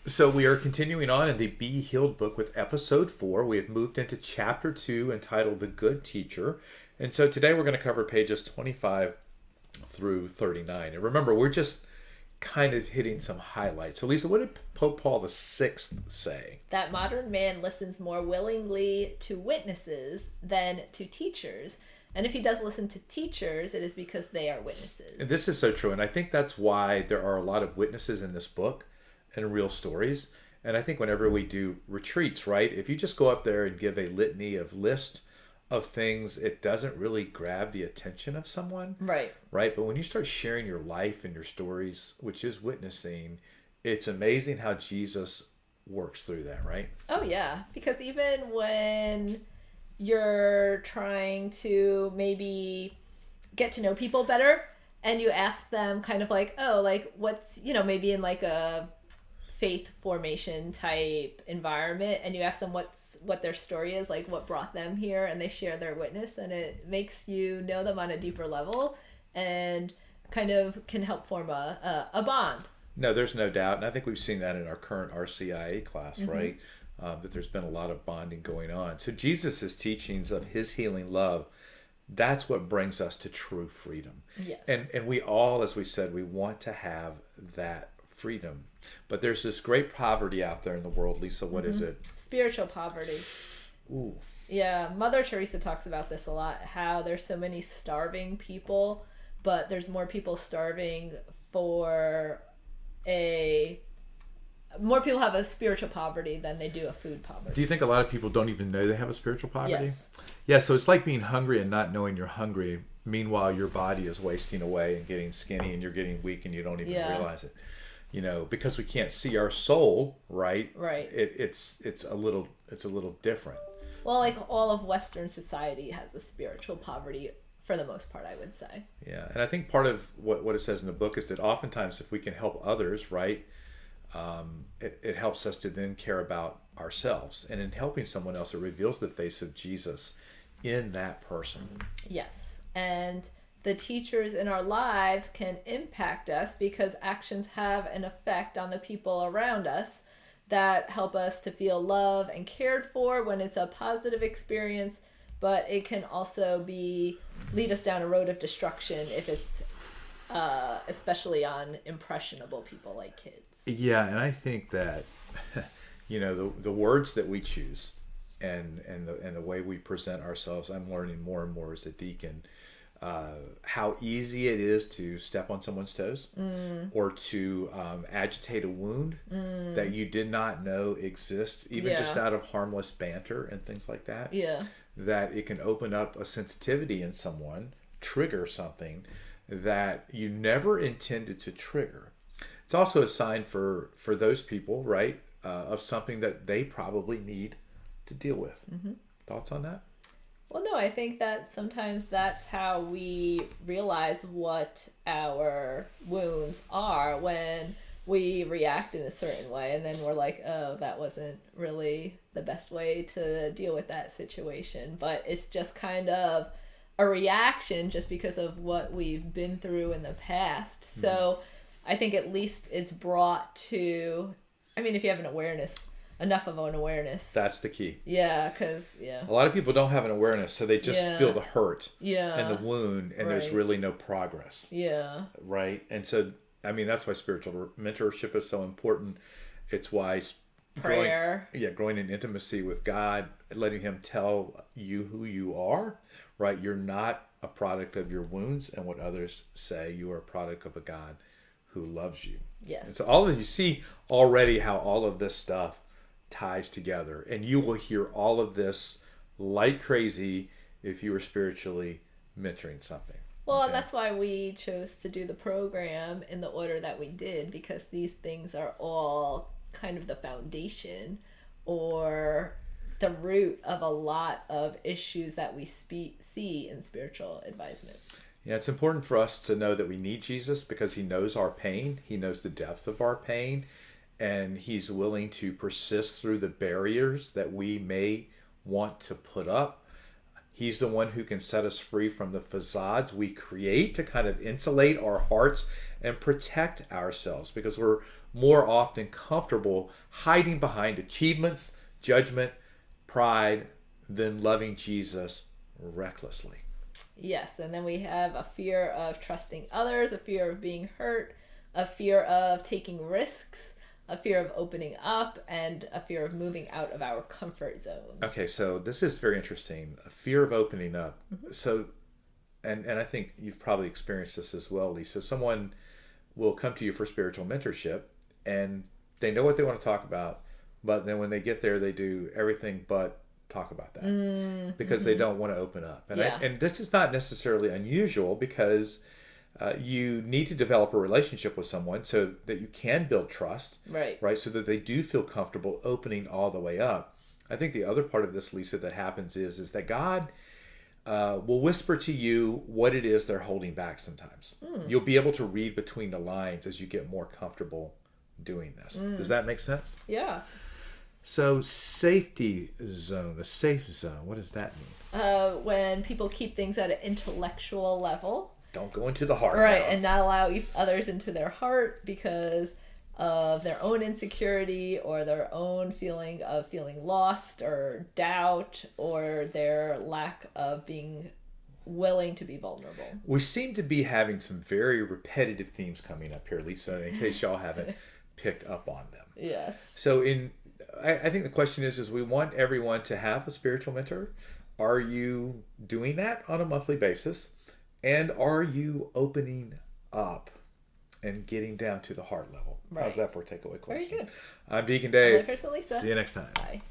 So we are continuing on in the Be Healed book with episode 4. We have moved into chapter 2 entitled The Good Teacher. And so today we're going to cover pages 25 through 39. And remember, we're just kind of hitting some highlights. So Lisa, what did Pope Paul VI say? That modern man listens more willingly to witnesses than to teachers. And if he does listen to teachers, it is because they are witnesses. And this is so true. And I think that's why there are a lot of witnesses in this book and real stories. And I think whenever we do retreats, right, if you just go up there and give a litany of list of things, it doesn't really grab the attention of someone. Right. Right. But when you start sharing your life and your stories, which is witnessing, it's amazing how Jesus works through that, right? Oh, yeah. Because even when you're trying to maybe get to know people better and you ask them kind of like, oh, like what's, maybe in like a faith formation type environment, and you ask them what their story is, like what brought them here, and they share their witness, and it makes you know them on a deeper level and kind of can help form a bond. No, there's no doubt. And I think we've seen that in our current RCIA class, right? That there's been a lot of bonding going on. So Jesus' teachings of his healing love, that's what brings us to true freedom. Yes. And we all, as we said, we want to have that freedom. But there's this great poverty out there in the world, Lisa. What is it? Spiritual poverty. Ooh. Yeah, Mother Teresa talks about this a lot, how there's so many starving people, but there's more people starving for more people have a spiritual poverty than they do a food poverty. Do you think a lot of people don't even know they have a spiritual poverty? Yes. Yeah, so it's like being hungry and not knowing you're hungry. Meanwhile, your body is wasting away and getting skinny and you're getting weak and you don't even realize it. Because we can't see our soul, right? Right. It's a little different. Well, like all of Western society has a spiritual poverty for the most part, I would say. Yeah, and I think part of what it says in the book is that oftentimes if we can help others, right, it helps us to then care about ourselves. And in helping someone else, it reveals the face of Jesus in that person. Yes, and the teachers in our lives can impact us because actions have an effect on the people around us that help us to feel loved and cared for when it's a positive experience, but it can also lead us down a road of destruction if it's especially on impressionable people like kids. Yeah, and I think that the words that we choose and the way we present ourselves, I'm learning more and more as a deacon how easy it is to step on someone's toes or to agitate a wound that you did not know exists, even just out of harmless banter and things like that. Yeah. That it can open up a sensitivity in someone, trigger something that you never intended to trigger. It's also a sign for those people, right, of something that they probably need to deal with. Mm-hmm. Thoughts on that? Well, no, I think that sometimes that's how we realize what our wounds are when we react in a certain way, and then we're like, oh, that wasn't really the best way to deal with that situation. But it's just kind of a reaction just because of what we've been through in the past. So I think at least it's brought to, if you have enough of an awareness. That's the key. Yeah, because, a lot of people don't have an awareness, so they just feel the hurt and the wound, and there's really no progress. Yeah. Right? And so, that's why spiritual mentorship is so important. It's why prayer. Growing in intimacy with God, letting Him tell you who you are, right? You're not a product of your wounds and what others say. You are a product of a God who loves you. Yes. And so you see already how all of this stuff ties together, and you will hear all of this like crazy if you were spiritually mentoring something. Well, and that's why we chose to do the program in the order that we did, because these things are all kind of the foundation or the root of a lot of issues that we see in spiritual advisement. Yeah, it's important for us to know that we need Jesus because He knows our pain. He knows the depth of our pain, and He's willing to persist through the barriers that we may want to put up. He's the one who can set us free from the facades we create to kind of insulate our hearts and protect ourselves, because we're more often comfortable hiding behind achievements, judgment, pride, than loving Jesus recklessly. Yes, and then we have a fear of trusting others, a fear of being hurt, a fear of taking risks, a fear of opening up, and a fear of moving out of our comfort zones. Okay, so this is very interesting. A fear of opening up. So, and I think you've probably experienced this as well, Lisa. Someone will come to you for spiritual mentorship, and they know what they want to talk about, but then when they get there, they do everything but talk about that because they don't want to open up. And Yeah. and this is not necessarily unusual, because you need to develop a relationship with someone so that you can build trust, Right. right? So that they do feel comfortable opening all the way up. I think the other part of this, Lisa, that happens is that God will whisper to you what it is they're holding back sometimes. You'll be able to read between the lines as you get more comfortable doing this. Does that make sense? Yeah. So, safety zone, a safe zone, what does that mean? When people keep things at an intellectual level. Don't go into the heart. Right, now. and not allow others into their heart because of their own insecurity or their own feeling of feeling lost or doubt or their lack of being willing to be vulnerable. We seem to be having some very repetitive themes coming up here, Lisa, in case y'all haven't picked up on them. Yes. So I think the question is we want everyone to have a spiritual mentor. Are you doing that on a monthly basis? And are you opening up and getting down to the heart level? Right. How's that for a takeaway question? Very good. I'm Deacon My Dave. person Lisa. See you next time. Bye.